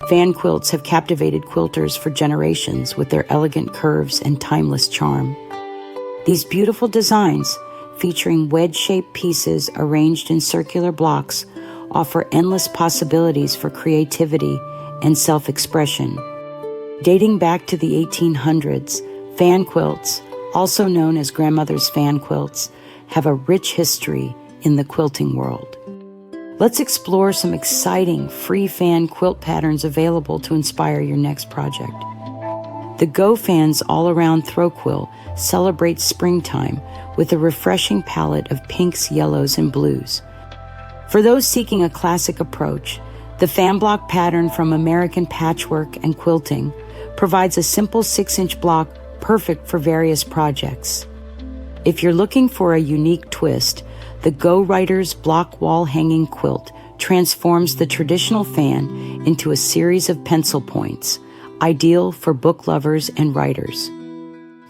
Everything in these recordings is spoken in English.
Fan quilts have captivated quilters for generations with their elegant curves and timeless charm. These beautiful designs, featuring wedge-shaped pieces arranged in circular blocks, offer endless possibilities for creativity and self-expression. Dating back to the 1800s, fan quilts, also known as grandmother's fan quilts, have a rich history in the quilting world. Let's explore some exciting free fan quilt patterns available to inspire your next project. The Go Fan's all-around throw quilt celebrates springtime with a refreshing palette of pinks, yellows, and blues. For those seeking a classic approach, the fan block pattern from American Patchwork and Quilting provides a simple 6-inch block perfect for various projects. If you're looking for a unique twist, the Go Writer's block wall hanging quilt transforms the traditional fan into a series of pencil points, ideal for book lovers and writers.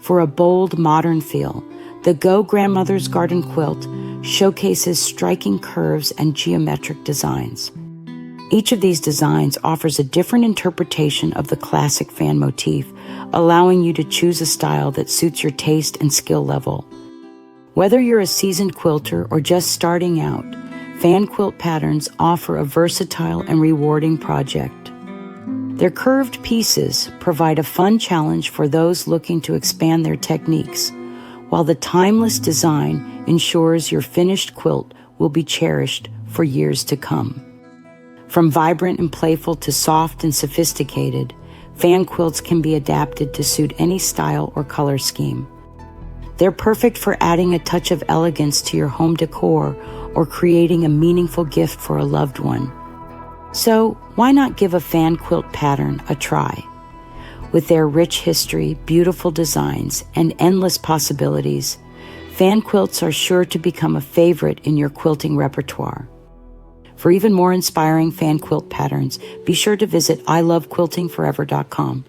For a bold, modern feel, the Go Grandmother's Garden Quilt showcases striking curves and geometric designs. Each of these designs offers a different interpretation of the classic fan motif, allowing you to choose a style that suits your taste and skill level. Whether you're a seasoned quilter or just starting out, fan quilt patterns offer a versatile and rewarding project. Their curved pieces provide a fun challenge for those looking to expand their techniques, while the timeless design ensures your finished quilt will be cherished for years to come. From vibrant and playful to soft and sophisticated, fan quilts can be adapted to suit any style or color scheme. They're perfect for adding a touch of elegance to your home decor or creating a meaningful gift for a loved one. So, why not give a fan quilt pattern a try? With their rich history, beautiful designs, and endless possibilities, fan quilts are sure to become a favorite in your quilting repertoire. For even more inspiring fan quilt patterns, be sure to visit ilovequiltingforever.com.